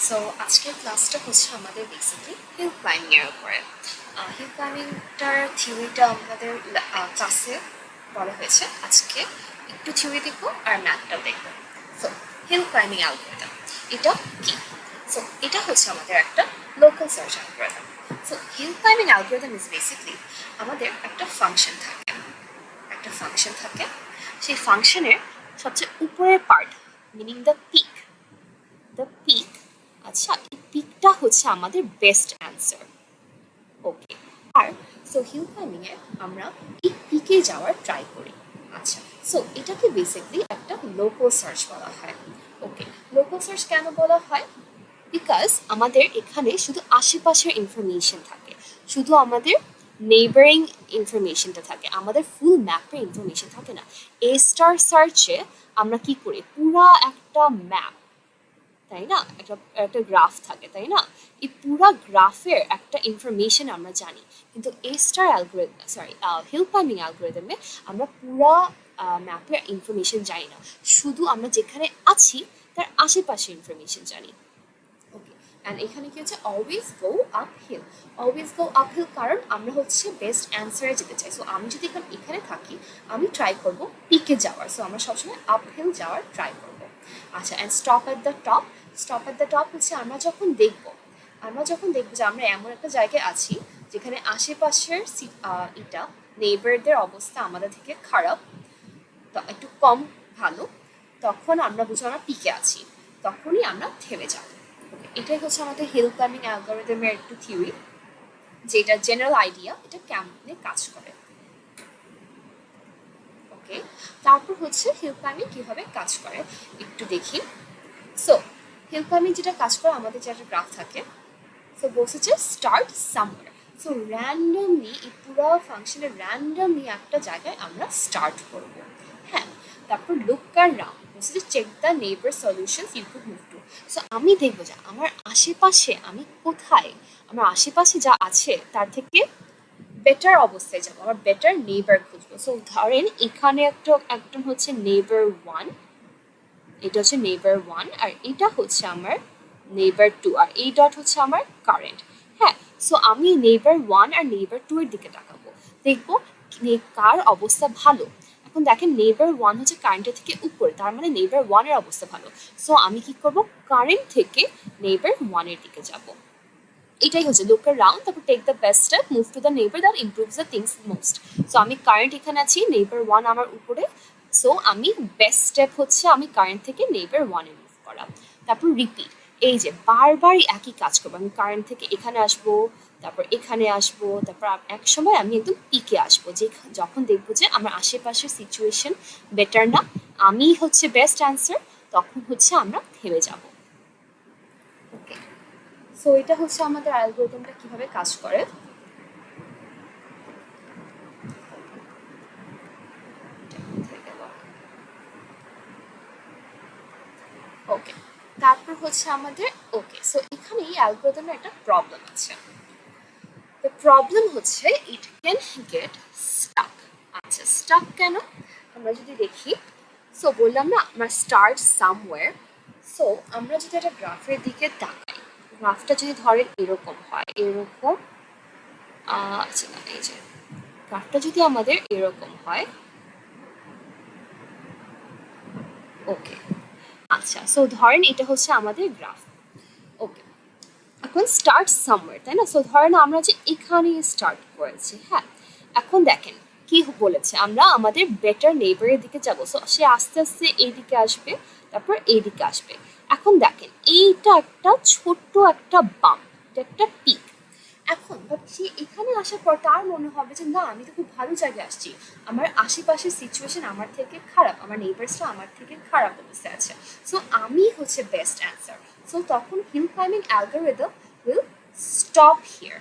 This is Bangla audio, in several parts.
সো আজকের ক্লাসটা হচ্ছে আমাদের বেসিকলি হিল ক্লাইম্বিং এর উপরে। হিল ক্লাইম্বিংটার থিওরিটা আমাদের ক্লাসে বলা হয়েছে। আজকে একটু থিওরি দেখবো আর ম্যাথটাও দেখবো। সো হিল ক্লাইম্বিং অ্যালগরিদম এটা কি? সো এটা হচ্ছে আমাদের একটা local search algorithm. So hill climbing algorithm is basically আমাদের একটা ফাংশন থাকে। সেই ফাংশনের সবচেয়ে উপরের পার্ট মিনিং দ্য পিক, আচ্ছা এই পিকটা হচ্ছে আমাদের বেস্ট অ্যান্সার। ওকে, আর সো হিল ক্লাইম্বিং এ আমরা এই পিকে যাওয়ার ট্রাই করি। আচ্ছা, সো এটাকে বেসিকলি একটা লোকাল সার্চ বলা হয়। ওকে, লোকাল সার্চ কেন বলা হয়? বিকজ আমাদের এখানে শুধু আশেপাশের ইনফরমেশন থাকে, শুধু আমাদের নেইবারিং ইনফরমেশনটা থাকে, আমাদের ফুল ম্যাপের ইনফরমেশন থাকে না। এ স্টার সার্চে আমরা কি করি, পুরা একটা ম্যাপ, তাই না, একটা একটা গ্রাফ থাকে, তাই না, এই পুরো গ্রাফের একটা ইনফরমেশন আমরা জানি। কিন্তু A star algorithm, sorry, hill climbing অ্যালগোরিদমে আমরা পুরো ম্যাপের ইনফরমেশন জানি না, শুধু আমরা যেখানে আছি তার আশেপাশে ইনফরমেশন জানি। ওকে, অ্যান্ড এখানে কি হচ্ছে, অলওয়েজ গো আপ হিল, কারণ আমরা হচ্ছে বেস্ট অ্যান্সারে যেতে চাই। সো আমি যদি এখানে থাকি, আমি ট্রাই করব পিকে যাওয়ার। সো আমরা সবসময় আপ হিল যাওয়ার ট্রাই করব। আচ্ছা, and stop at the top হচ্ছে আমরা যখন দেখবো যে আমরা এমন একটা জায়গায় আছি যেখানে আশেপাশের এটা নেইবারদের অবস্থা আমাদের থেকে খারাপ, তো একটু কম ভালো, তখন আমরা বুঝবো আমরা পিকে আছি, তখনই আমরা থেমে যাব। এটাই হচ্ছে আমাদের হিল ক্লাইম্বিং অ্যালগরিদমের একটু থিওরি, যেটা জেনারেল আইডিয়া, এটা কেমনে কাজ করে। ওকে, তারপর হচ্ছে হিল ক্লাইম্বিং কিভাবে কাজ করে একটু দেখি। সো হিল ক্লাইম্বিং যেটা কাজ করে, আমাদের যে একটা গ্রাফ থাকে, সো বলছে যে স্টার্ট সামওয়্যার। সো র্যান্ডমলি এই পুরো ফাংশনে র্যান্ডমলি একটা জায়গায় আমরা স্টার্ট করব। হ্যাঁ, তারপর লুক অ্যারাউন্ড, বলছে যে check the neighbour solutions you could move to. So আমি দেখবো যে আমার আশেপাশে আমি কোথায়, আমার আশেপাশে যা আছে তার থেকে বেটার অবস্থায় যাবো, আমার বেটার নেইবার খুঁজবো। সো ধরেন এখানে একজন হচ্ছে নেইবার ওয়ান, এটা হচ্ছে নেইবার ওয়ান, আর এটা হচ্ছে আমার নেইবার টু, আর এই ডট হচ্ছে আমার কারেন্ট। হ্যাঁ, সো আমি নেইবার ওয়ান আর নেইবার টু এর দিকে তাকাবো, দেখবো কার অবস্থা ভালো। এখন দেখেন নেইবার ওয়ান হচ্ছে কারেন্টের থেকে উপরে, তার মানে নেইবার ওয়ান এর অবস্থা ভালো। সো আমি কি করব, কারেন্ট থেকে নেইবার ওয়ান এর দিকে যাব। এটাই হচ্ছে লুক অ্যারাউন্ড, তারপর take the best step, move to the neighbour that improves the things most. So আমি কারেন্ট এখানে আছি, নেইবার ওয়ান আমার উপরে, সো আমি বেস্ট স্টেপ হচ্ছে আমি কারেন্ট থেকে নেইবার ওয়ানে মুভ করা। তারপর রিপিট, এই যে বারবার একই কাজ করবো, আমি কারেন্ট থেকে এখানে আসবো, তারপর এখানে আসবো, তারপর এক সময় আমি একদম পিকে আসবো, যে যখন দেখবো যে আমার আশেপাশের সিচুয়েশন বেটার না, আমি হচ্ছে বেস্ট অ্যান্সার, তখন হচ্ছে আমরা থেমে যাব। ওকে, সো এটা হচ্ছে আমাদের অ্যালগরিদমটা কিভাবে কাজ করে। ওকে, তারপর হচ্ছে আমাদের, ওকে, সো এখানে এই অ্যালগরিদমের একটা প্রবলেম আছে। দ্য প্রবলেম হচ্ছে ইট ক্যান গেট স্টাক। আচ্ছা, স্টাক কেন, আমরা যদি দেখি, সো বললাম না আমরা স্টার্ট সামওয়্যার। সো আমরা যদি একটা গ্রাফের দিকে তাকাই, গ্রাফটা যদি ধরেন এরকম হয়, এরকম, আচ্ছা না, এই যে গ্রাফটা যদি আমাদের এরকম হয়, ওকে, আচ্ছা, সো ধরেন এটা হচ্ছে আমাদের গ্রাফ। ওকে, এখন স্টার্ট সামওয়্যার, তাই না, সো ধরেন আমরা যে এখানে স্টার্ট করেছি। হ্যাঁ, এখন দেখেন কি বলেছে, আমরা আমাদের বেটার নেইবারের দিকে যাব। সো সে আস্তে আস্তে এইদিকে আসবে, তারপর এইদিকে আসবে। এখন দেখেন এইটা একটা ছোট্ট একটা বাম্প, এটা একটা পিক। এখন বাট সে এখানে আসার পর তার মনে হবে যে না, আমি তো খুব ভালো জায়গায় আসছি, আমার আশেপাশের সিচুয়েশন আমার থেকে খারাপ, আমার নেইবার্সরা আমার থেকে খারাপ অবস্থায় আছে, সো আমি হচ্ছে বেস্ট অ্যান্সার। সো তখন hill climbing algorithm will stop here,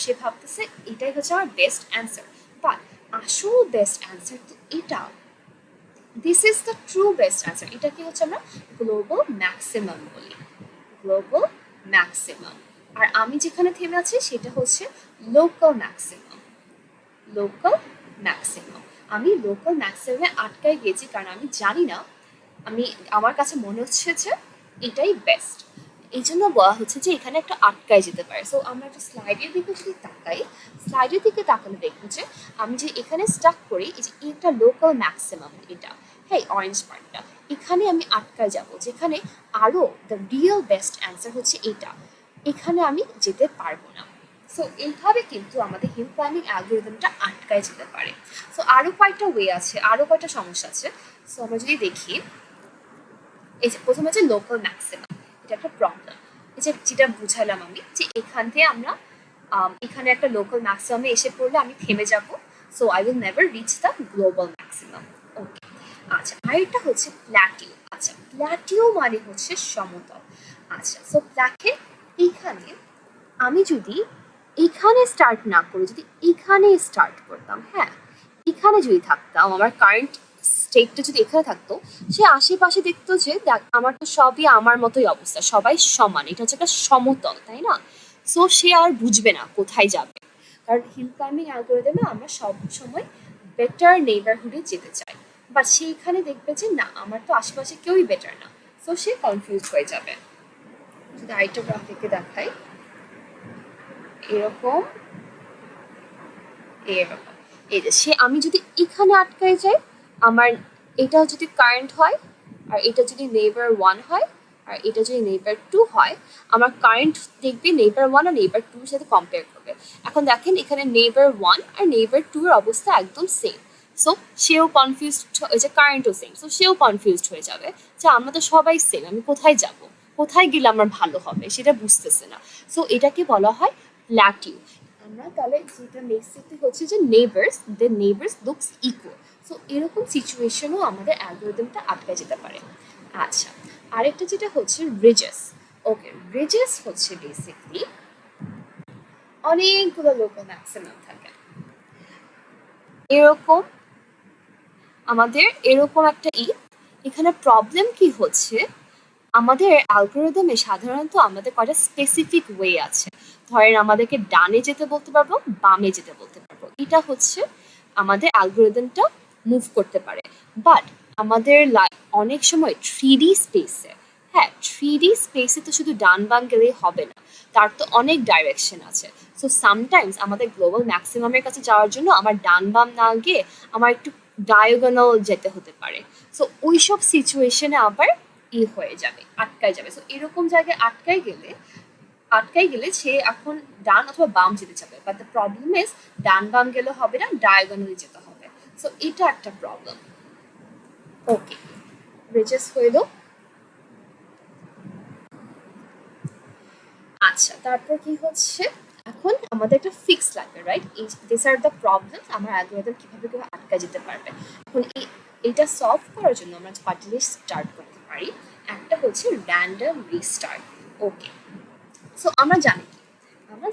সে ভাবতেছে এটাই হচ্ছে আমার বেস্ট অ্যান্সার, বাট আসল বেস্ট অ্যান্সার তো এটা, this is the true best answer. এটাকে হচ্ছে আমরা গ্লোবাল ম্যাক্সিমাম বলি, গ্লোবাল ম্যাক্সিমাম। আর আমি যেখানে থেমে আছি সেটা হচ্ছে লোকাল ম্যাক্সিমাম, লোকাল ম্যাক্সিমাম। আমি লোকাল ম্যাক্সিমামে আটকায় গেছি, কারণ আমি জানি না, আমার কাছে মনে হচ্ছে যে এটাই বেস্ট। এই জন্য বলা হচ্ছে যে এখানে একটা আটকায় যেতে পারে। সো আমরা একটা স্লাইডের দিকে যদি তাকাই, স্লাইডের দিকে তাকালে দেখবো যে আমি যে এখানে স্টাক করি, এই যে এটা লোকাল ম্যাক্সিমাম, এটা হ্যাঁ অরেঞ্জ পার্টটা, এখানে আমি আটকায় যাব, যেখানে আরও দ্য রিয়েল বেস্ট অ্যান্সার হচ্ছে এটা, এখানে আমি যেতে পারবো না। সো এইভাবে কিন্তু আমাদের হিল ক্লাইম্বিং অ্যালগোরিদমটা আটকায় যেতে পারে। সো আরও কয়েকটা ওয়ে আছে, আরও কয়েকটা সমস্যা আছে। সো আমরা যদি দেখি, এই যে প্রথমে হচ্ছে লোকাল ম্যাক্সিমাম, এটা একটা প্রবলেম। এই যে যেটা বুঝালাম আমি, যে এখান থেকে আমরা এখানে একটা লোকাল ম্যাক্সিমামে এসে পড়লে আমি থেমে যাব, so I will never reach the global maximum. Okay, আচ্ছা আরেকটা হচ্ছে প্ল্যাটিউ। আচ্ছা প্ল্যাটিউ মানে হচ্ছে সমতল। আচ্ছা সো প্ল্যাটে এইখানে আমি যদি এখানে স্টার্ট না করে যদি এখানে স্টার্ট করতাম, হ্যাঁ এখানে যদি থাকতাম, আমার কারেন্ট স্টেটটা যদি এখানে থাকতো, সে আশেপাশে দেখতো যে দেখ আমার তো সবই আমার মতোই অবস্থা, সবাই সমান, এটা হচ্ছে একটা সমতল, তাই না? সো সে আর বুঝবে না কোথায় যাবে, কারণ হিল ক্লাইম্বিং অ্যালগোরিদমে আমরা সব সময় বেটার নেইবারহুডে যেতে চাই, বা সেইখানে দেখবে যে না আমার তো আশেপাশে কেউই বেটার না, সো সে কনফিউজ হয়ে যাবে। যদি আরেকটা গ্রাফিকে দেখাই, এরকম এরকম, এই যে সে আমি যদি এখানে আটকায় যাই, আমার এটা যদি কারেন্ট হয়, আর এটা যদি নেইবার 1 হয়, আর এটা যদি নেইবার 2 হয়, আমার কারেন্ট দেখবে নেইবার 1 আর নেইবার 2 এর সাথে কম্পেয়ার করবে। এখন দেখেন এখানে নেইবার 1 আর নেইবার 2 এর অবস্থা একদম সেম, সো সেও কনফিউজড, ওই যে কারেন্টও সেম, সো সেও কনফিউজড হয়ে যাবে যে আমরা তো সবাই সেম, আমি কোথায় যাব, কোথায় গেলে আমার ভালো হবে সেটা বুঝতেছে না। সো এটাকে বলা হয় প্ল্যাটিউ। আমরা তাহলে যেটা বেসিকলি হচ্ছে যে নেইবার্স লুকস ইকুয়াল। সো এরকম সিচুয়েশনও আমাদের অ্যালগোরিদমটা আটকে যেতে পারে। আচ্ছা আরেকটা যেটা হচ্ছে রিজেস। ওকে, রিজেস হচ্ছে বেসিকলি অনেকগুলো লোকাল ম্যাক্সিমাম থাকে, এরকম আমাদের এরকম একটা এখানে প্রবলেম কি হচ্ছে, আমাদের অ্যালগোরিদমে সাধারণত আমাদের কয়টা স্পেসিফিক ওয়ে আছে। ধরেন আমাদেরকে ডানে যেতে বলতে পারবো, বামে যেতে বলতে পারবো, এটা হচ্ছে আমাদের অ্যালগোরিদমটা মুভ করতে পারে। বাট আমাদের অনেক সময় 3D স্পেসে, হ্যাঁ 3D স্পেসে তো শুধু ডান বাম গেলেই হবে না, তার তো অনেক ডাইরেকশন আছে। সো সামটাইমস আমাদের গ্লোবাল ম্যাক্সিমামের কাছে যাওয়ার জন্য আমার ডান বাম না গিয়ে আমার একটু ডায়াগোনাল যেতে হতে পারে। সো ওইসব সিচুয়েশনে আবার হয়ে যাবে, আটকায় যাবে। সো এরকম জায়গায় আটকাই গেলে সে এখন ডান অথবা বাম যেতে চাবে, but the problem is done বাম গেলে হবে না, ডায়াগোনালি যেতে হবে। সো এটা একটা প্রবলেম। ওকে, রিজেস হইল। আচ্ছা তারপর কি হচ্ছে, এখন আমাদের একটা ফিক্স লাগবে, right? This are the problem, আমার অ্যালগোরিদম কিভাবে কিভাবে আটকা যেতে পারবে। এখন এটা সলভ করার জন্য আমরা কয়েকটা স্টার্ট করতে পারি। একটা হচ্ছে র্যান্ডম রিস্টার্ট। ওকে, সো আমরা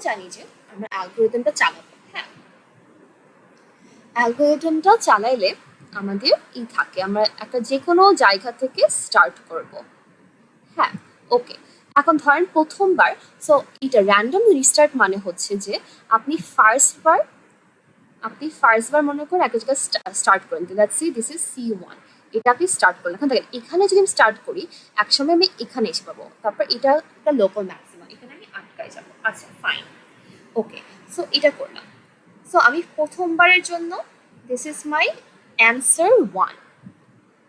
জানি যে আমরা অ্যালগোরিদমটা চালাবো, হ্যাঁ অ্যালগোরিদমটা চালাইলে আমাদের থাকে, আমরা একটা যে কোনো জায়গা থেকে স্টার্ট করব, হ্যাঁ ওকে। এখন ধরেন প্রথমবার, সো এটা র্যান্ডম রিস্টার্ট মানে হচ্ছে যে আপনি ফার্স্টবার মনে করেন একটা জায়গায় স্টার্ট করেন, let's see this is C1, এটা আপনি স্টার্ট করলেন। এখন দেখেন এখানে যদি আমি স্টার্ট করি, একসময় আমি এখানে এসে পাবো, তারপর এটা একটা লোকাল ম্যাক্সিমাম, এখানে আমি আটকায় যাবো। আচ্ছা ফাইন, ওকে, সো এটা করলাম। সো আমি প্রথমবারের জন্য দিস ইজ মাই অ্যান্সার 1,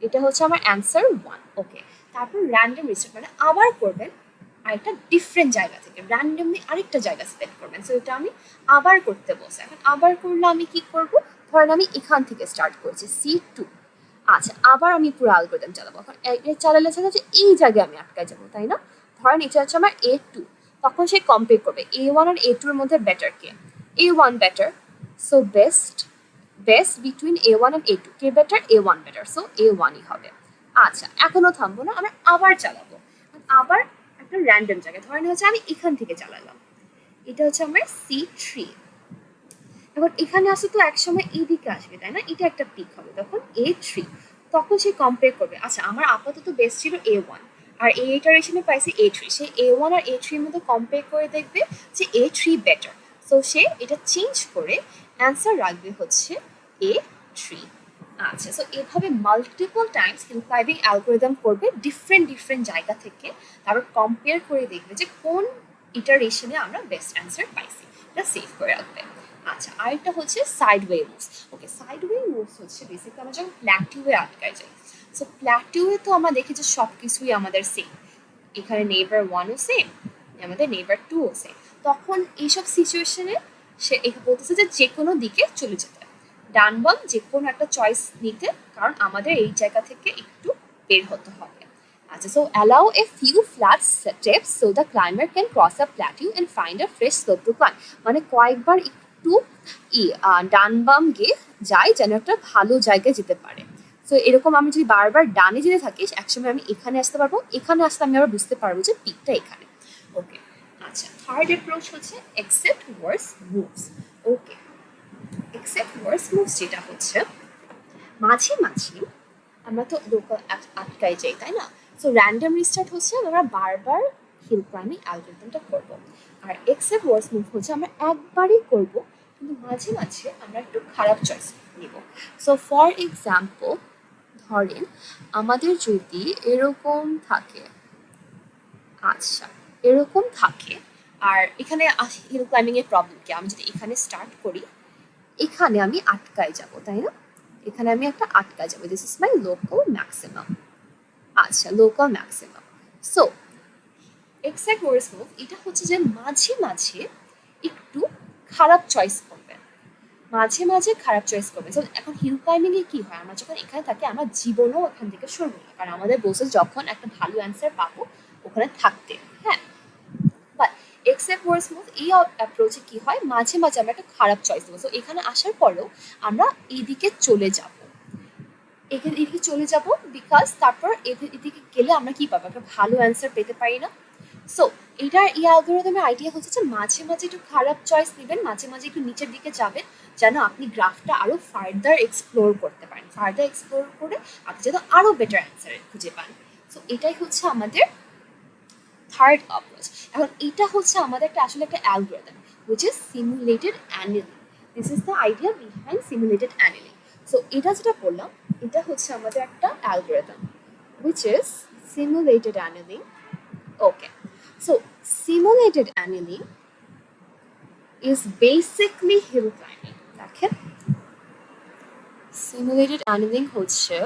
এটা হচ্ছে আমার অ্যান্সার 1। ওকে, তারপর র্যান্ডম রিস্টার্ট মানে আবার করবেন আরেকটা ডিফারেন্ট জায়গা থেকে, র্যান্ডমলি আরেকটা জায়গা সিলেক্ট করবেন। সো এটা আমি আবার করতে বসে, এখন আবার করলে আমি কি করব, ধরেন আমি এখান থেকে স্টার্ট করছি C2। আচ্ছা আবার আমি পুরো অ্যালগরিদম চালাবো, এখন চালালে হচ্ছে এই জায়গায় আমি আটকায় যাবো, তাই না? ধরেন এটা হচ্ছে আমার A2, তখন সে কম্পেয়ার করবে A1 আর A2 এর মধ্যে বেটার কে, A1 better, so best between A1 and A2, কে বেটার, A1 বেটার, সো A1ই হবে। আচ্ছা এখনো থামবো না, আমরা আবার চালাবো, আবার একটা র্যান্ডম জায়গায়, ধরেন হচ্ছে আমি এখান থেকে চালালাম, এটা হচ্ছে আমার C3। এখন এখানে আসে তো একসময় এইদিকে আসবে, তাই না? এটা একটা পিক হবে, তখন A3, তখন সে কম্পেয়ার করবে, আচ্ছা আমার আপাতত বেস্ট ছিল A1 আর এই ইটারেশনে পাইছি A3, সে A1 আর A3 এর মধ্যে কম্পেয়ার করে দেখবে যে A3 বেটার, সো সে এটা চেঞ্জ করে অ্যান্সার রাখবে হচ্ছে A3। আচ্ছা, সো এভাবে multiple times hill climbing algorithm করবে ডিফারেন্ট ডিফারেন্ট জায়গা থেকে, তারপর কম্পেয়ার করে দেখবে যে কোন ইটারেশনে আমরা বেস্ট অ্যান্সার পাইছি, এটা সেভ করে রাখবে। আচ্ছা, আরেকটা হচ্ছে সাইডওয়ে মুভস। ওকে, সাইডওয়ে মুভস হচ্ছে বেসিক্যালি আমরা যখন প্ল্যাটিউয়ে আটকায় যাই। সো প্ল্যাটিউয়ে তো আমরা দেখি যে সব কিছুই আমাদের সেম, এখানে নেইবার ওয়ানও সেম, আমাদের নেইবার টুও সেম। তখন এইসব সিচুয়েশনে সে বলতেছে যে যে কোনো দিকে চলে যেতে, ডান বাম যে কোনো একটা চয়েস নিতে, কারণ আমাদের এই জায়গা থেকে একটু বের হতে হবে। আচ্ছা, so allow a few flat steps so the climber can cross a plateau and find a fresh slope to climb. মানে কয়েকবার একটু ডান বাম গিয়ে যায় যেন একটা ভালো জায়গায় যেতে পারে। সো এরকম আমি যদি বারবার ডানে যেতে থাকি, একসময় আমি এখানে আসতে পারবো, এখানে আসলে আমি আবার বুঝতে পারবো যে পিকটা এখানে। ওকে, আচ্ছা, থার্ড অ্যাপ্রোচ হচ্ছে অ্যাকসেপ্ট ওয়ার্স মুভস। ওকে, অ্যাকসেপ্ট ওয়ার্স মুভস যেটা হচ্ছে মাঝে মাঝে আমরা তো লোকাল আটকায় যাই, তাই না? সো র্যান্ডম রিস্টার্ট হচ্ছে আমরা বারবার হিল ক্লাইম্বিং অ্যালগরিদমটা করবো। আর অ্যাকসেপ্ট ওয়ার্স মুভ হচ্ছে আমরা একবারই করব, কিন্তু মাঝে মাঝে আমরা একটু খারাপ চয়েস নিব। সো ফর এক্সাম্পল, ধরেন আমাদের যদি এরকম থাকে, আচ্ছা এরকম থাকে, আর এখানে হিল ক্লাইম্বিং এর প্রবলেম কি, আমি যদি এখানে স্টার্ট করি, এখানে আমি আটকায় যাব, তাই না? এখানে আমি একটা আটকায় যাব, this is my local maximum. আচ্ছা, লোকাল ম্যাক্সিমাম। সো এক্সাক্ট ওয়ার্স মুভ এটা হচ্ছে যে মাঝে মাঝে একটু খারাপ চয়েস করবে, মাঝে মাঝে খারাপ চয়েস করবে। সো এখন হিল ক্লাইম্বিং এ কি হয়, আমরা যখন এখানে থাকি আমরা জীবনেও ওখান থেকে সরবো না, কারণ আমাদের বসে যখন একটা ভালো অ্যান্সার পাবো ওখানে থাকতে। হ্যাঁ, বাট এক্সেপ্ট ওয়ার্স মুভ এই অ্যাপ্রোচে কি হয়, মাঝে মাঝে আমরা একটা খারাপ চয়েস দেবো। সো এখানে আসার পরেও আমরা এইদিকে চলে যাব, এদিকে চলে যাব, বিকজ তারপর এদিকে গেলে আমরা কি পাবো, একটা ভালো অ্যান্সার পেতে পারি না। সো এটার এই অ্যালগরিদমের আইডিয়া হচ্ছে যে মাঝে মাঝে একটু খারাপ চয়েস নেবেন, মাঝে মাঝে একটু নিচের দিকে যাবেন, যেন আপনি গ্রাফটা আরো ফার্দার এক্সপ্লোর করতে পারেন, ফার্দার এক্সপ্লোর করে আপনি যেন আরো বেটার অ্যান্সার খুঁজে পান। সো এটাই হচ্ছে আমাদের থার্ড অ্যাপ্রোচ। এখন এটা হচ্ছে আমাদের একটা আসলে একটা algorithm which is simulated annealing. This is the idea behind simulated annealing. So এটা যেটা বললাম, এটা হচ্ছে আমাদের একটা algorithm which is simulated annealing. Okay, so simulated annealing is basically hill climbing. দেখেন, simulated annealing হচ্ছে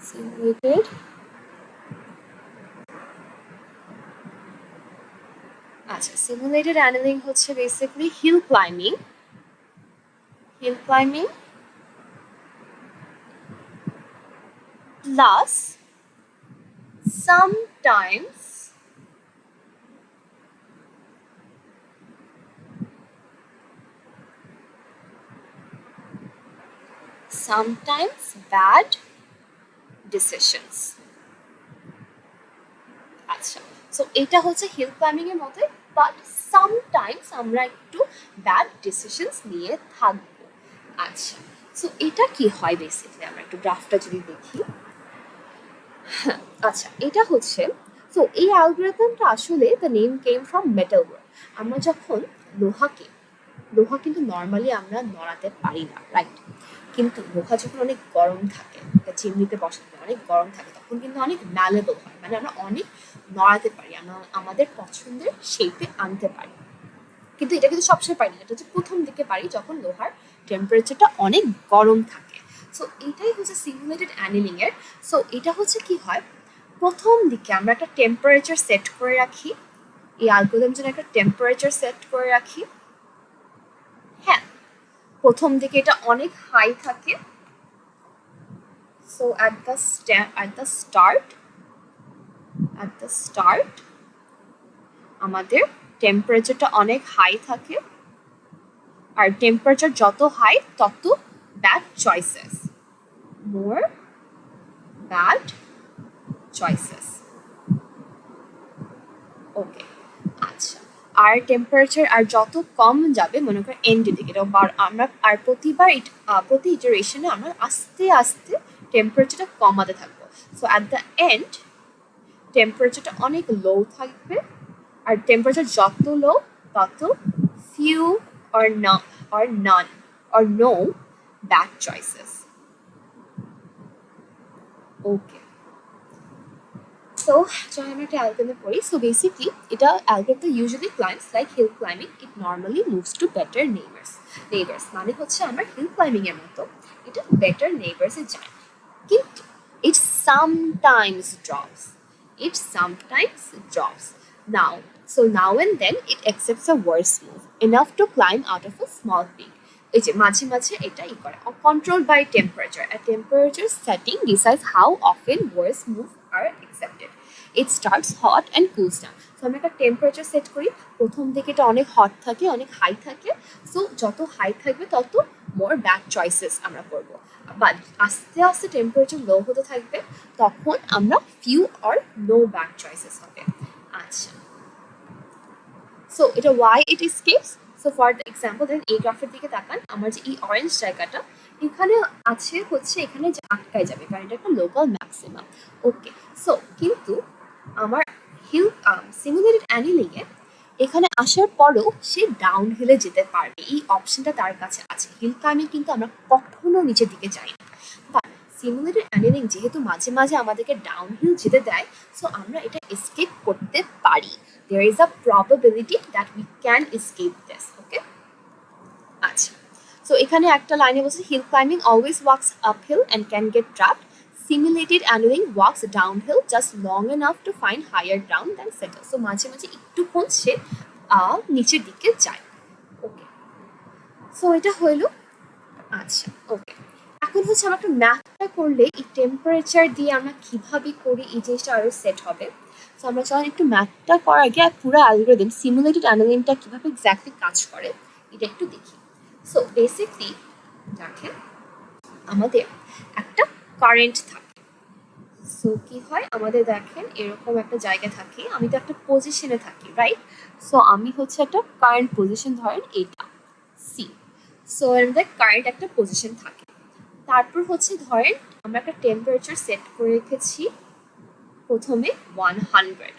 simulated আচ্ছা simulated annealing হচ্ছে basically hill climbing plus sometimes bad decisions. আচ্ছা, সো এটা হচ্ছে হিল ক্লাইম্বিং এর মধ্যে, বাট সামটাইমস আমরা একটু ব্যাড ডিসিশনস নিয়ে থাকবো। আচ্ছা, সো এটা কি হয় বেসিক্যালি, আমরা একটু গ্রাফটা যদি দেখি। আচ্ছা, এটা হচ্ছে, সো এই অ্যালগরিদমটা আসলে the name came from metal work. আমরা যখন লোহা কিন্তু নর্মালি আমরা নড়াতে পারি না, রাইট? কিন্তু লোহা যখন অনেক গরম থাকে, চিমনিতে বসাতে অনেক গরম থাকে, তখন কিন্তু অনেক ম্যালেবল হয়, মানে আমরা অনেক নড়াতে পারি, আমরা আমাদের পছন্দের শেপে আনতে পারি। কিন্তু এটা কিন্তু সবসময় পারি না, এটা হচ্ছে প্রথম দিকে পারি যখন লোহার টেম্পারেচারটা অনেক গরম থাকে। সো এটাই হচ্ছে সিমুলেটেড অ্যানিলিং এর। সো এটা হচ্ছে কি হয়, প্রথম দিকে আমরা একটা টেম্পারেচার সেট করে রাখি, এই অ্যালগরিদম জন্য একটা টেম্পারেচার সেট করে রাখি। হ্যাঁ, প্রথম দিকে এটা অনেক হাই থাকে। সো at the start আমাদের টেম্পারেচারটা অনেক হাই থাকে, আর টেম্পারেচার যত হাই তত ব্যাড চয়েসেস, মোর ব্যাড চয়েসেস। ওকে, আচ্ছা, আর টেম্পারেচার আর যত কম যাবে, মনে করেন এন্ডের দিকে, আমরা আর প্রতি ইটারেশনে আমরা আস্তে আস্তে টেম্পারেচারটা কমাতে থাকবো। সো অ্যাট দ্য এন্ড টেম্পারেচারটা অনেক লো থাকবে, আর টেম্পারেচার যত লো তত few or none or no bad choices. Okay, so যখন আমরা একটা অ্যালগোরিদম পড়ি, সো বেসিকলি এটা algorithm usually climbs like hill climbing, it normally moves to better neighbours মানে হচ্ছে আমার হিল ক্লাইম্বিং এর মতো এটা বেটার নেইবার্সে যায়, কিন্তু it sometimes drops. It sometimes drops. Now, so now and then it accepts a worse move, enough to climb out of a small peak. এই যে মাঝে মাঝে এটা ই করে, controlled by temperature. A temperature setting decides how often worse moves are accepted. It starts hot and cools down. So আমরা একটা টেম্পারেচার সেট করি, প্রথম দিকে এটা অনেক হট থাকে, অনেক হাই থাকে, সো যত হাই থাকবে তত মোর ব্যাড চয়েসেস আমরা করবো, বাট আস্তে আস্তে টেম্পারেচার লো হতে থাকবে, তখন আমরা few or no bad choices হবে। আচ্ছা, সো এটা why it escapes. So for the example then এই গ্রাফের দিকে তাকান, আমার যে এই অরেঞ্জ জায়গাটা এখানে আছে হচ্ছে এখানে যে আটকায় যাবে, কারণ এটা একটা লোকাল ম্যাক্সিমাম। ওকে, সো কিন্তু আমার হিল সিমুলেটেড অ্যানিলিংয়ে এখানে আসার পরও সে ডাউন হিলে যেতে পারবে, এই অপশনটা তার কাছে আছে। হিল ক্লাইম্বিং কিন্তু আমরা কখনো নিচের দিকে যাই না, বাট সিমুলেটেড অ্যানিলিং যেহেতু মাঝে মাঝে আমাদেরকে ডাউন হিল যেতে দেয়, সো আমরা এটা এসকেপ করতে পারি। there is a probability that we can escape this. Okay, আচ্ছা, সো এখানে একটা লাইনে বলছে hill climbing always walks uphill and can get trapped. Simulated annealing walks downhill just long enough to find higher ground than settle. So মাঝে মাঝে একটুক্ষণ সে নিচের দিকে যায়। ওকে, সো এটা হইল। আচ্ছা, ওকে, এখন হচ্ছে আমরা একটা ম্যাথটা করলে এই টেম্পারেচার দিয়ে আমরা কিভাবে করি এই জিনিসটা আরো সেট হবে। সো আমরা চলেন একটু ম্যাথটা করার আগে পুরো অ্যালগরিদম সিমুলেটেড অ্যানালিংটা কিভাবে এক্স্যাক্টলি কাজ করে এটা একটু দেখি। সো বেসিকলি দেখেন আমাদের একটা কারেন্ট থাকে, সো কি হয় আমাদের দেখেন এরকম একটা জায়গা থাকে, আমি তো একটা পজিশনে থাকি, রাইট? সো আমি হচ্ছে একটা কারেন্ট পজিশন, ধরেন এটা সি, সো আমাদের কারেন্ট একটা পজিশন থাকে, তারপর হচ্ছে ধরেন আমরা একটা টেম্পারেচার সেট করে রেখেছি প্রথমে 100,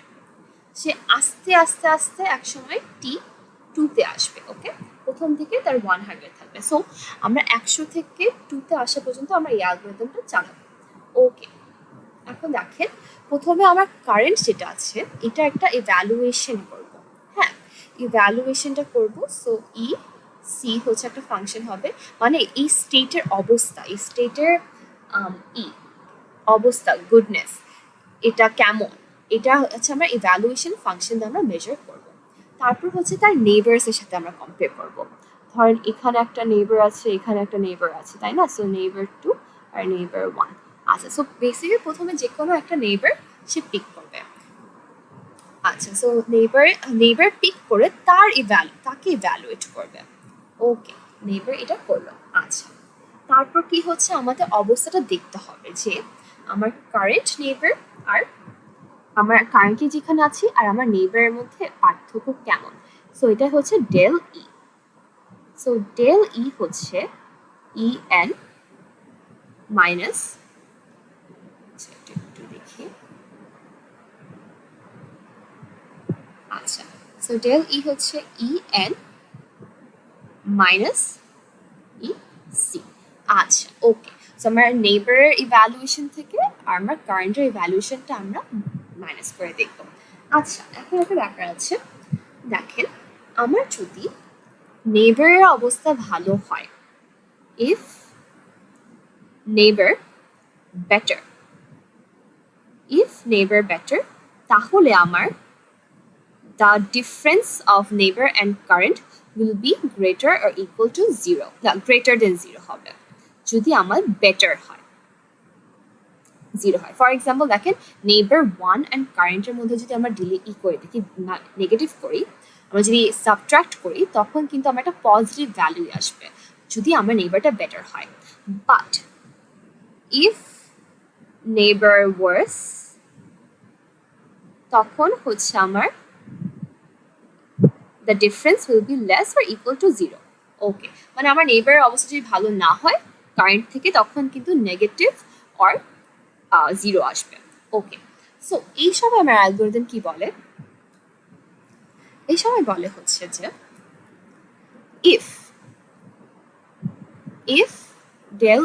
সে আস্তে আস্তে আস্তে এক সময় T2-তে আসবে। ওকে, প্রথম দিকে তার 100 থাকবে, সো আমরা 100 থেকে 2-তে আসা পর্যন্ত আমরা এই অ্যালগরিদমটা চালাবো। ওকে, এখন দেখেন প্রথমে আমার কারেন্ট যেটা আছে এটা একটা ইভ্যালুয়েশন করব। হ্যাঁ, ইভ্যালুয়েশনটা করব, সো ই সি হচ্ছে একটা ফাংশন হবে, মানে এই স্টেটের অবস্থা, এই স্টেটের ই অবস্থা, গুডনেস, এটা কেমন, এটা হচ্ছে আমরা ইভ্যালুয়েশন ফাংশন দিয়ে আমরা মেজার করব। তারপর হচ্ছে তার নেইবার্সের সাথে আমরা কম্পেয়ার করব, ধরেন এখানে একটা নেইবার আছে, এখানে একটা নেইবার আছে, তাই না? সো নেইবার 2 আর নেইবার 1। আচ্ছা, সো বেসিক্যালি প্রথমে যে কোনো একটা নেইবার সে পিক করবে। আচ্ছা, সো নেইবার পিক করে তাকে ইভ্যালুয়েট করবে। ওকে, নেইবার এটা করলো। আচ্ছা, তারপর কি হচ্ছে আমাদের অবস্থাটা দেখতে হবে যে আমার কারেন্ট নেইবার আর আমার কারেন্টলি যেখানে আছি আর আমার নেইবারের মধ্যে পার্থক্য কেমন। সো এটা হচ্ছে ডেল ই। সো ডেল ই হচ্ছে ই এন মাইনাস, একটু দেখি, আচ্ছা, সো ডেল ই হচ্ছে E N minus E C. আচ্ছা, ওকে, সো আমার নেইবারের ইভ্যালুয়েশন থেকে আর আমার কারেন্টের ইভ্যালুয়েশনটা আমরা মাইনাস করে দেখব। আচ্ছা, এখন একটা ব্যাপার আছে, দেখেন আমার যদি নেইবারের অবস্থা ভালো হয়, ইফ নেইবার বেটার, তাহলে আমার the difference of neighbor and current will be greater or equal to 0, greater than 0 হবে যদি আমার বেটার হয়, 0 হয়। ফর এক্সাম্পল দেখেন নেইবার 1 অ্যান্ড কারেন্টের মধ্যে যদি আমরা করে দেখি, নেগেটিভ করি, আমরা যদি সাবট্রাক্ট করি, তখন কিন্তু আমার একটা পজিটিভ ভ্যালু আসবে যদি আমার নেইবারটা বেটার হয়। বাট ইফ নেইবার ওয়ার্স, তখন হচ্ছে আমার the difference will be less or equal to 0. ওকে, মানে আমার নেইবারের অবস্থা যদি ভালো না হয় কারেন্ট থেকে, তখন কিন্তু নেগেটিভ অর 0 আসবে। ওকে, সো এই সময় আমার অ্যালগরিদম কি বলে, এই সময় বলে হচ্ছে যে if del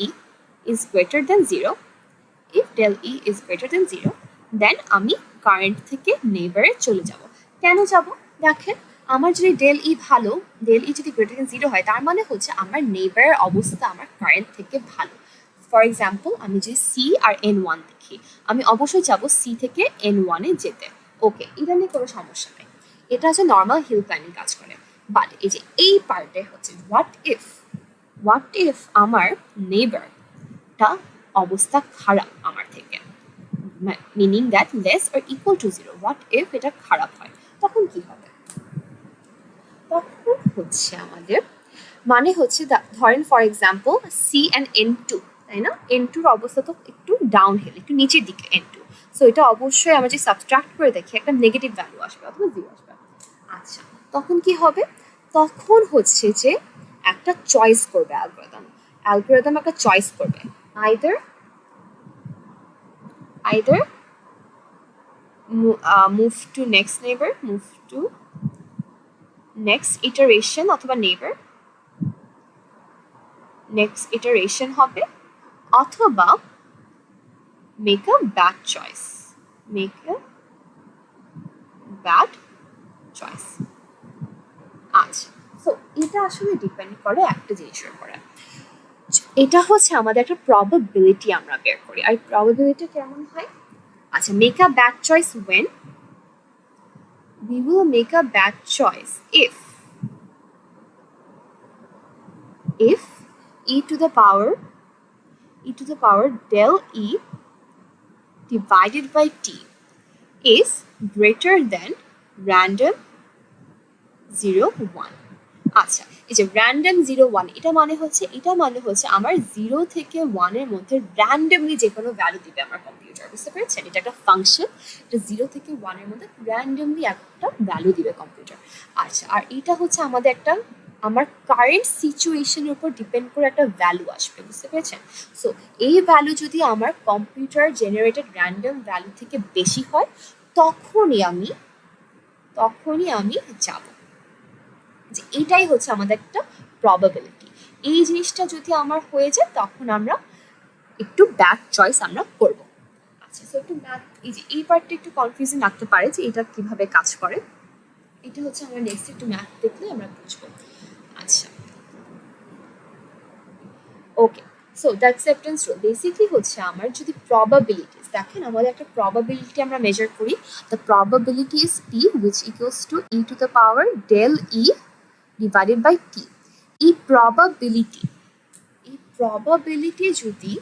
e is greater than 0, if del E is greater than 0, দেন আমি কারেন্ট থেকে নেইবারে চলে যাব। কেন যাব? দেখেন আমার যদি del E ভালো, del E যদি গ্রেটার দেন 0 হয়, তার মানে হচ্ছে আমার নেইবারের অবস্থা আমার কারেন্ট থেকে ভালো। ফর এক্সাম্পল আমি যদি সি আর N1 দেখি, আমি অবশ্যই যাব সি থেকে N1 এ যেতে। ওকে, এটা নিয়ে কোনো সমস্যা নেই, এটা হচ্ছে নর্মাল হিল ক্লাইম্বিং কাজ করে। বাট এই যে এই পার্টে হচ্ছে হোয়াট ইফ আমার নেইবারটা অবস্থা খারাপ আমার থেকে, meaning that less or equal to 0, what if এটা খারাপ হয়, তখন কি হবে? তখন হচ্ছে আমাদের মানে হচ্ছে ধরেন for example C and N2, তাই না? N2-র অবস্থা তো একটু ডাউন হিল, একটু নিচের দিকে N2, সো এটা অবশ্যই আমরা যে সাবস্ট্রাক্ট করে দেখি একটা নেগেটিভ ভ্যালু আসবে অথবা 0 আসবে। আচ্ছা, তখন কি হবে? তখন হচ্ছে যে একটা চয়েস করবে অ্যালগোরিদম একটা চয়েস করবে, either move to next neighbour, move to next iteration অথবা নেইবার, নেক্সট ইটারেশন হবে, অথবা মেক আ ব্যাড চয়েস, আচ্ছা, সো এটা আসলে ডিপেন্ড করে একটা জিনিসের উপরে। এটা হচ্ছে আমাদের একটা প্রবাবিলিটি আমরা বের করি, আর প্রবাবিলিটি কেমন হয়? আচ্ছা, make a bad choice when we will make a bad choice if e to the power del E divided by t is greater than random 0 1। আচ্ছা, এই যে র্যান্ডম 0 1, এটা মানে হচ্ছে আমার 0 থেকে 1 এর মধ্যে র্যান্ডমলি যে কোনো ভ্যালু দিবে আমার কম্পিউটার, বুঝতে পেরেছেন? এটা একটা ফাংশন, এটা 0 থেকে 1 এর মধ্যে র্যান্ডমলি একটা ভ্যালু দিবে কম্পিউটার। আচ্ছা, আর এটা হচ্ছে আমাদের একটা আমার কারেন্ট সিচুয়েশনের উপর ডিপেন্ড করে একটা ভ্যালু আসবে, বুঝতে পেরেছেন? সো এই ভ্যালু যদি আমার কম্পিউটার জেনারেটেড র্যান্ডম ভ্যালু থেকে বেশি হয়, তখনই আমি যাব, যে এটাই হচ্ছে আমাদের একটা প্রবাবিলিটি। এই জিনিসটা যদি আমার হয়ে যায়, তখন আমরা একটু ব্যাড চয়েস আমরা করব। আচ্ছা, সো একটু ম্যাথ, এই যে এই পার্টটা একটু কনফিউজিং লাগতে পারে যে এটা কিভাবে কাজ করে। এটা হচ্ছে আমরা নেক্সট একটু ম্যাথ দেখলে আমরা বুঝবো। আচ্ছা, okay, so the acceptance rule basically হচ্ছে আমার যদি প্রবাবিলিটিস দেখেন, আমাদের একটা প্রবাবিলিটি আমরা মেজার করি, the probability is P which equals to E to the power del E divided by t। এই probability যদি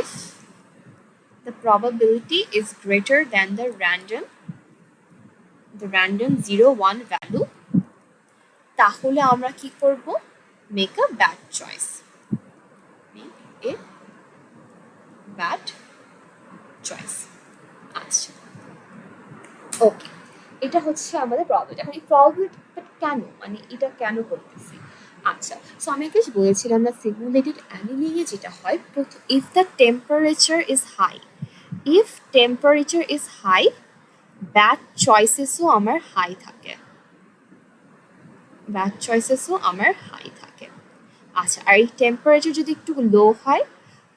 if the probability is greater than the random 0 1 value, তাহলে আমরা কি করব? make a bad choice, আচ্ছা, ওকে, এটা হচ্ছে আমাদের প্রবাবিলিটি। এখন এই প্রবাবিলিটি কেন, মানে এটা কেন করতেছি? আচ্ছা, সো আমি আগে বলেছিলাম না সিমুলেটেড অ্যানিলিংয়ে যেটা হয়, if the temperature is high, bad চয়েসেসও আমার হাই থাকে, আচ্ছা, আর এই টেম্পারেচার যদি একটু লো হয়,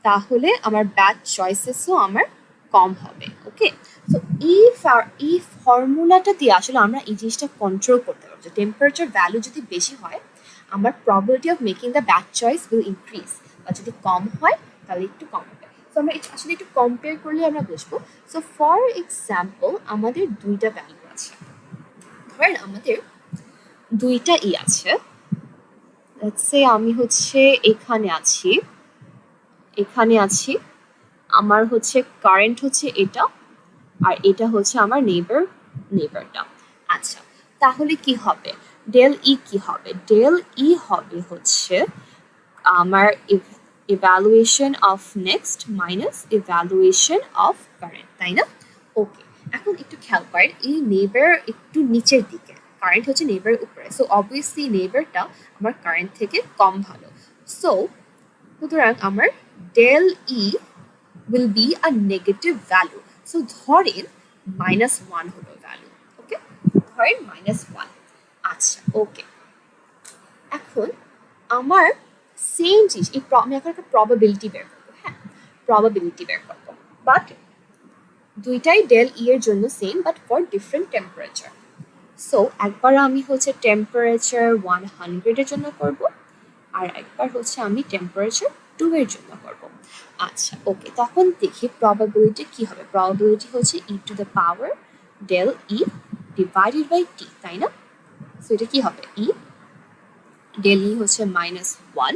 তাহলে আমার ব্যাড চয়েসেসও আমার কম হবে। ওকে, তো এই ফর্মুলাটা দিয়ে আসলে আমরা এই জিনিসটা কন্ট্রোল করতে পারবো, যে টেম্পারেচার ভ্যালু যদি বেশি হয়, আমার probability of making the bad choice will increase, আর যদি কম হয় তাহলে একটু কম হবে। সো আমরা আসলে একটু কম্পেয়ার করলে আমরা বুঝবো। সো ফর এক্সাম্পল আমাদের দুইটা ভ্যালু আছে, ধরেন আমাদের দুইটা আছে, লেটস সে আমি হচ্ছে এখানে আছি, আমার হচ্ছে কারেন্ট হচ্ছে এটা, আর এটা হচ্ছে আমার নেইবারটা। আচ্ছা, তাহলে কি হবে? ডেল ই কি হবে? ডেল ই হবে হচ্ছে আমার evaluation of next minus evaluation of current, তাই না? ওকে, এখন একটু খেয়াল করেন, এই নেইবার একটু নিচের দিকে, কারেন্ট হচ্ছে নেইবারের উপরে, সো অবভিয়াসলি নেইবারটা আমার কারেন্ট থেকে কম ভালো। সো সুতরাং আমার del E will be a negative value. So ধরেন -1 হলো ভ্যালু, ওকে, ধরেন -1। আচ্ছা, ওকে, এখন আমার সেম জিনিস আমি এখন একটা প্রবাবিলিটি বের করবো, হ্যাঁ প্রবাবিলিটি বের করবো, বাট দুইটাই ডেল ই এর জন্য same but for different temperature. So একবার আমি হচ্ছে টেম্পারেচার 100 এর জন্য করব, আর একবার হচ্ছে আমি টেম্পারেচার 2 এর জন্য করব। আচ্ছা ওকে, তখন দেখি প্রবাবিলিটি কি হবে। প্রবাবিলিটি হচ্ছে e to the power del e divided by t, তাই না? সো এটা কি হবে, ই ডেল ই হচ্ছে -1,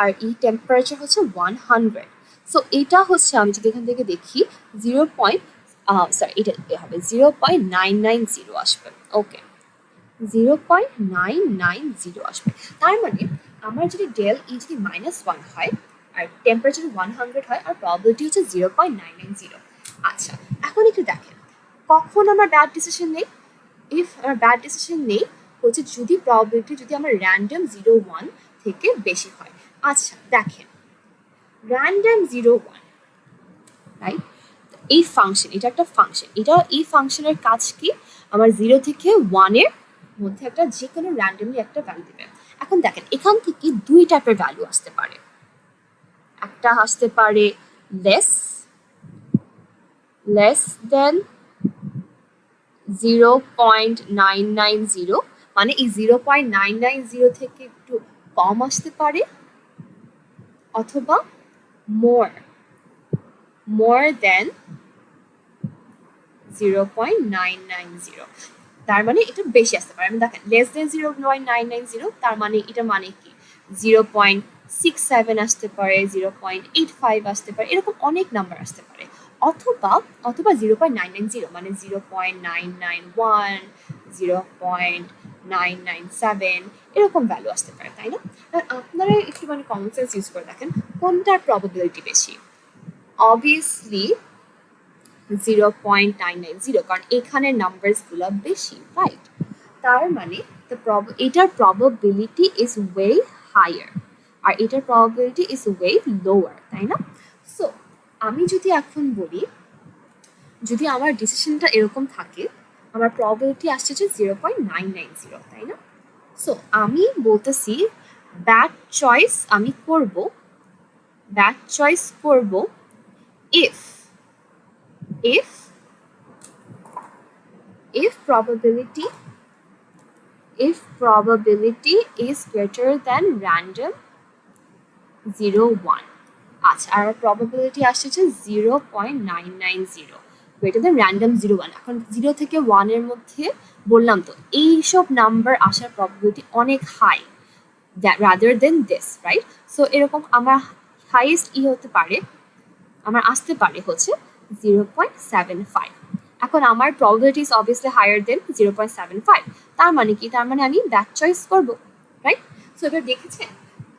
আর ই টেম্পারেচার হচ্ছে 100। সো এটা হচ্ছে আমি যদি এখান থেকে দেখি 0.990 আসবে। ওকে 0.990 আসবে। তার মানে আমার যদি ডেল ই যদি -1 হয় আর টেম্পারেচার 100 হয় আর প্রবাবিলিটি হচ্ছে 0.990। আচ্ছা এখন একটু দেখেন কখন আমার ব্যাড ডিসিশন নেই। ইফ আমার ব্যাড ডিসিশন নেই হচ্ছে যদি প্রবাবিলিটি যদি আমার র্যান্ডম 0-1 থেকে বেশি হয়। আচ্ছা দেখেন র্যান্ডম 0-1 রাইট, এই ফাংশন, এটা একটা ফাংশন, এই ফাংশনের কাজ কি, আমার 0 থেকে 1 এর মধ্যে একটা যে কোনো র্যান্ডমলি একটা ভ্যালু দেবে। এখন দেখেন এখান থেকে দুই টাইপের ভ্যালু আসতে পারে, একটা আসতে পারে লেস দেন 0.990, মানে এই 0.990 থেকে একটু কম আসতে পারে, অথবা মোর দেন 0.990, তার মানে এটা বেশি আসতে পারে। আমি দেখেন লেস দেন 0.990, তার মানে এটা মানে কি 0.67 আসতে পারে, 0.85 আসতে পারে, এরকম অনেক নাম্বার আসতে পারে। অথবা 0.990 মানে 0.991, 0.997 এরকম ভ্যালু আসতে পারে, তাই না? আপনারা একটু মানে কমন সেন্স ইউজ করে দেখেন কোনটার প্রবাবিলিটি বেশি। অবভিয়াসলি 0.990, কারণ এখানে নাম্বারসগুলো বেশি, রাইট? তার মানে এটার প্রবাবিলিটি ইজ ওয়ে হায়ার আর এটার প্রবাবিলিটি ইজ ওয়ে লোয়ার, তাই না? সো আমি যদি এখন বলি যদি আমার ডিসিশনটা এরকম থাকে, আমার প্রবাবিলিটি আসছে যে 0.990, তাই না? সো আমি বলতেছি ব্যাড চয়েস আমি করব if probability is greater than random 0-1। আচ্ছা আর প্রবাবিলিটি আসছে 0.990 greater than random 0-1। এখন 0 থেকে 1 এর মধ্যে বললাম তো এইসব নাম্বার আসার প্রবাবিলিটি অনেক high rather than this, right? So এরকম আমার হাইয়েস্ট হতে পারে, আমার আসতে পারে হচ্ছে 0.75। এখন আমার probability is obviously higher than 0.75, তার মানে কি, তার মানে আমি ব্যাড চয়েস করব, রাইট? সো এবার দেখেছেন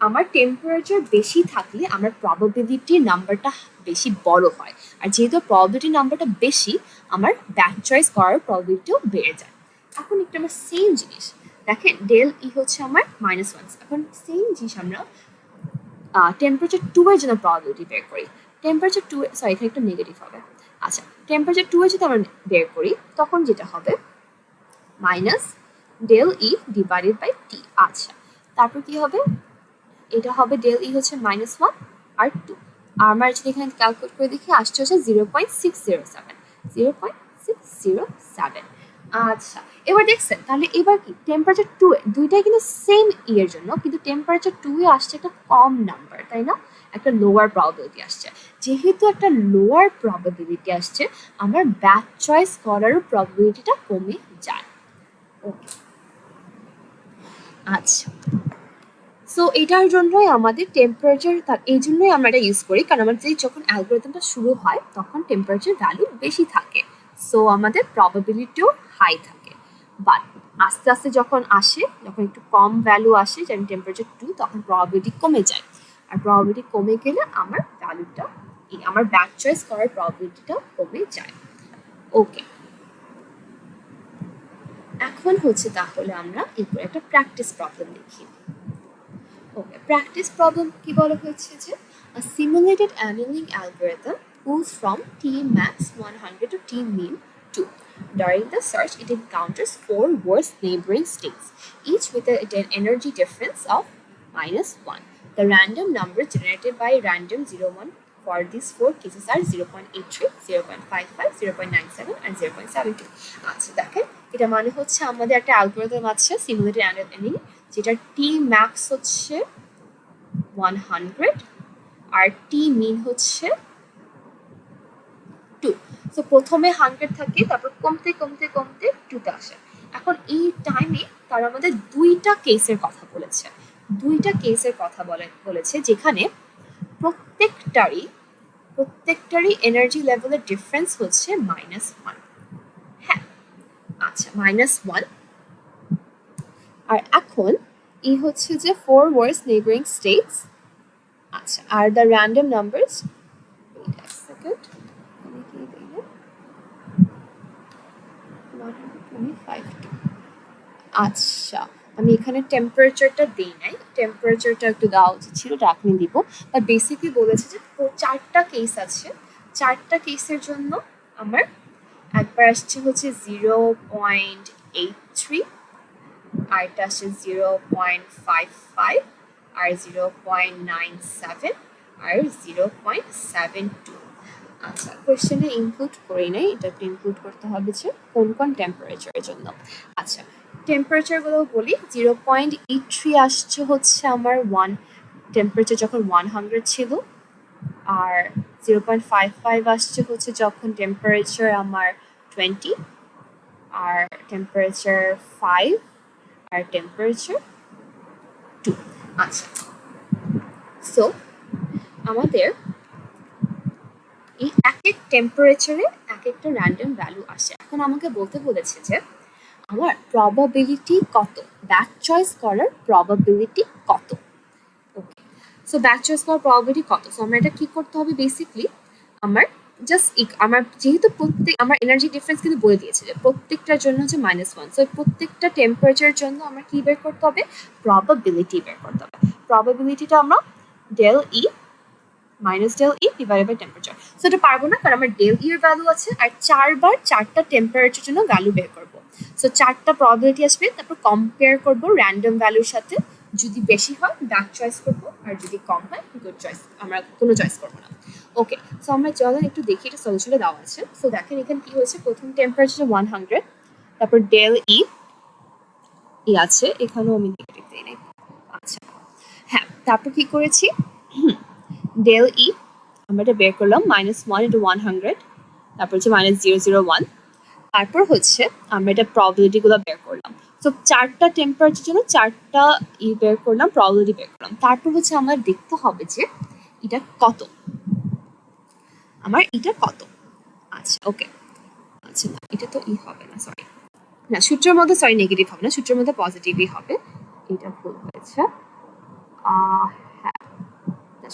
আমার টেম্পারেচার বেশি থাকলে আমার প্রবাবিলিটির নাম্বারটা বেশি বড় হয়, আর যেহেতু প্রবাবিলিটি নাম্বারটা বেশি আমার ব্যাড চয়েস করার প্রবাবিলিটিও বেড়ে যায়। এখন একটু আমার সেম জিনিস দেখেন ডেল ই হচ্ছে আমার -1, এখন সেম জিনিস আমরা টেম্পারেচার 2 এর জন্য প্রবাবিলিটি বের করি। টেম্পারেচার 2 সরি এখানে একটু নেগেটিভ হবে। আচ্ছা টেম্পারেচার 2 এর যদি আমরা বের করি তখন যেটা হবে minus del e divided by t. আচ্ছা তারপর কি হবে, এটা হবে ডেল ই হচ্ছে -1 আর 2, আর আমরা যদি এখানে ক্যালকুলেট করে দেখি আসছে হচ্ছে 0.607। আচ্ছা এবার দেখছেন তাহলে এবার কি টেম্পারেচার 2 দুইটাই কিন্তু সেম এর জন্য, কিন্তু টেম্পারেচার 2 এ আসছে একটা কম নাম্বার, তাই না? একটা লোয়ার প্রবাবিলিটি আসছে। যেহেতু একটা লোয়ার প্রবাবিলিটি আসছে আমার ব্যাড চয়েস করারও প্রবাবিলিটিটা কমে যায়। ওকে আচ্ছা সো এটার জন্যই আমাদের টেম্পারেচার, এই জন্যই আমরা এটা ইউজ করি, কারণ আমাদের যখন অ্যালগোরিদমটা শুরু হয় তখন টেম্পারেচার ভ্যালু বেশি থাকে, সো আমাদের প্রবাবিলিটিও হাই থাকে। বাট আস্তে আস্তে যখন একটু কম ভ্যালু আসে যেমন টেম্পারেচার 2, তখন প্রবাবিলিটি কমে যায়, আর প্রবাবিলিটি কমে গেলে আমার ভ্যালুটা আমার ব্যাড চয়েস করার প্রবাবিলিটিটা কমে যায়। ওকে এখন হচ্ছে তাহলে আমরা এরপর একটা প্র্যাকটিস প্রবলেম লিখি। ওকে প্র্যাকটিস প্রবলেম কি বলা হয়েছে যে a simulated annealing algorithm moves from t max 100 to t min 2. During the search, it encounters 4 worst neighboring states, each with an energy difference of -1. The random numbers generated by random 0, 1 for these 4 cases are 0.83, 0.55, 0.97 and 0.72. আচ্ছা দেখেন এটা মানে হচ্ছে আমাদের একটা অ্যালগরিদম আছে সিমুলেটেড অ্যানিলিং যেটা টি ম্যাক্স হচ্ছে 100 আর টি মিন হচ্ছে 2. সো প্রথমে 100 থাকে তারপর কমতে কমতে কমতে 2 তে আসে। এখন এই টাইমে তারা আমাদের দুইটা কেসের কথা বলেছে, বলেছে যেখানে প্রত্যেকটারই এনার্জি লেভেলের ডিফারেন্স হচ্ছে -1। হ্যাঁ আচ্ছা -1। আর এখন এই হচ্ছে যে 4 worst neighboring states। আচ্ছা are the random numbers, wait a second, আমি কি দেই না 125। আচ্ছা আমি এখানে টেম্পারেচারটা দিই নাই, টেম্পারেচারটা একটু দেওয়া উচিত ছিল, এটা আপনি দিব। বাট বেসিকলি বলেছে যে 4টা কেস আছে, 4টা কেসের জন্য আমার একবার আসছে হচ্ছে 0.83, আরেকটা আসছে 0.55 আর 0.97 আর 0.72। আচ্ছা কোয়েশ্চেনে ইনক্লুড করি নাই, এটা একটু ইনক্লুড করতে হবে যে কোন কোন টেম্পারেচারের জন্য। আচ্ছা টেম্পারেচারগুলো বলি, 0.83 আসছে হচ্ছে আমার টেম্পারেচার যখন 100 ছিল, আর 0.55 আসছে হচ্ছে যখন টেম্পারেচার আমার 20, আর টেম্পারেচার 5 আর টেম্পারেচার 2। আচ্ছা সো আমাদের এই এক এক টেম্পারেচারে এক একটা র্যান্ডম ভ্যালু আসে। এখন আমাকে বলতে বলেছে যে আমার প্রবাবিলিটি কত, ব্যাক চয়েস করার প্রবাবিলিটি কত। ওকে সো ব্যাক চয়েস করার প্রবাবিলিটি কত, সো আমরা এটা কি করতে হবে, বেসিকলি আমার জাস্ট আমার যেহেতু আমার এনার্জি ডিফারেন্স কিন্তু বলে দিয়েছে যে প্রত্যেকটার জন্য হচ্ছে -1, সো প্রত্যেকটা টেম্পারেচারের জন্য আমরা কি বের করতে হবে, প্রবাবিলিটি বের করতে হবে। প্রবাবিলিটিটা আমরা del E divided by temperature. So এটা পারবো না কারণ আমার del E এর ভ্যালু আছে আর 4বার 4টা টেম্পারেচার জন্য ভ্যালু বের করবো। সো 4টা প্রবাবিলিটি আসবে, তারপর কম্পেয়ার করবো র্যান্ডম ভ্যালুর সাথে, যদি বেশি হয় ব্যাক চয়েস করবো আর যদি কম হয় গুড চয়েস, আমরা কোনো চয়েস করবো না। ওকে সো আমরা চলেন একটু দেখি এটা সলিউশনে দেওয়া আছে। সো দেখেন এখানে কি হয়েছে, প্রথম টেম্পারেচার 100, তারপর del E আছে, এখানেও আমি নেগেটিভ দিই নাই। আচ্ছা হ্যাঁ তারপর কি করেছি, del E আমরা এটা বের করলাম -1 into 100, তারপর হচ্ছে -001, তারপর হচ্ছে আমরা এটা প্রবাবিলিটিগুলো বের করলাম। সো 4টা টেম্পারেচার জন্য 4টা বের করলাম, প্রবাবিলিটি বের করলাম। তারপর হচ্ছে আমরা দেখতে হবে যে এটা কত, আমার এটা কত। আচ্ছা ওকে আচ্ছা না এটা তো হবে না, সরি না সূত্রের মধ্যে, সরি নেগেটিভ হবে না, সূত্রের মধ্যে পজিটিভই হবে, এটা ভুল হয়েছে। হ্যাঁ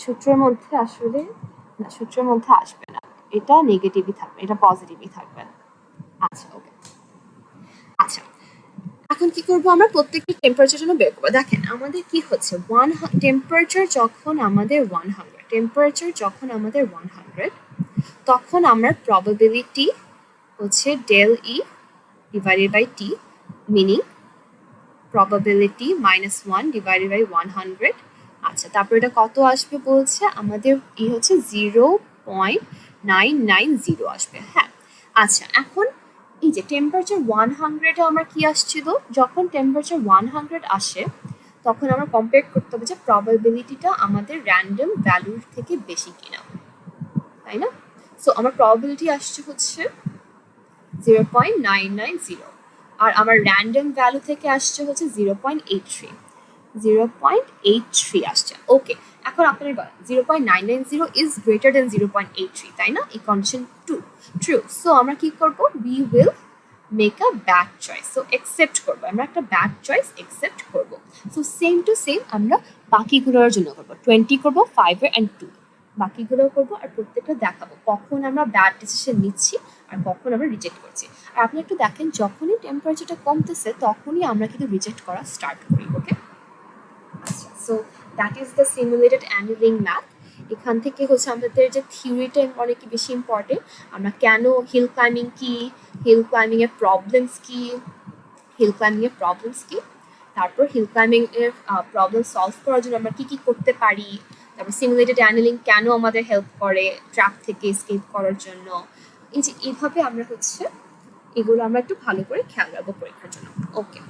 সূত্রের মধ্যে আসলে না, সূত্রের মধ্যে আসবে না, এটা নেগেটিভই থাকবে, এটা পজিটিভই থাকবে। আচ্ছা ওকে আচ্ছা এখন কি করবো, আমরা প্রত্যেকটা টেম্পারেচার জন্য বের করবো। দেখেন আমাদের কি হচ্ছে, টেম্পারেচার যখন আমাদের 100, তখন আমরা প্রবাবিলিটি হচ্ছে del E divided by T, meaning probability -1 divided by 100। আচ্ছা তারপর এটা কত আসবে বলছে আমাদের, ই হচ্ছে 0.990 আসবে। হ্যাঁ আচ্ছা এখন এই যে টেম্পারেচার 100 আমার কি আসছিল, যখন টেম্পারেচার 100 আসে তখন আমরা কম্পেয়ার করতে হবে যে প্রবাবিলিটিটা আমাদের র্যান্ডম ভ্যালুর থেকে বেশি কিনা, তাই না। সো আমার প্রবাবিলিটি আসছে হচ্ছে 0.990 আর আমার র্যান্ডম ভ্যালু থেকে আসছে হচ্ছে 0.83 আসছে। ওকে এখন আপনার বলেন 0.990 ইজ গ্রেটার দেন 0.83, তাই না, এই কন্ডিশন ট্রু। সো আমরা কি করব, we will make a bad choice, so accept করবো, আমরা একটা ব্যাড চয়েস একসেপ্ট করবো। সো সেম টু সেম আমরা বাকিগুলোর জন্য করবো, 20 করবো, 5 and 2 বাকিগুলোও করবো, আর প্রত্যেকটা দেখাবো কখন আমরা ব্যাড ডিসিশন নিচ্ছি আর কখন আমরা রিজেক্ট করছি। আর আপনি একটু দেখেন যখনই টেম্পারেচারটা কমতেছে তখনই আমরা কিন্তু রিজেক্ট করা স্টার্ট করি। ওকে আচ্ছা so that is the simulated annealing math. এখান থেকে হচ্ছে আমাদের যে থিওরিটা অনেক বেশি ইম্পর্টেন্ট, আমরা কেন হিল ক্লাইম্বিং কি, হিল ক্লাইম্বিং এর প্রবলেমস কি, তারপর হিল ক্লাইম্বিং এর প্রবলেম সলভ করার জন্য আমরা কি কি করতে পারি, তারপর সিমুলেটেড টানেলিং কেন আমাদের হেল্প করে ট্র্যাপ থেকে এসকেপ করার জন্য। এই যে এইভাবে আমরা হচ্ছে এগুলো আমরা একটু ভালো করে খেয়াল রাখবো পরীক্ষার জন্য। ওকে।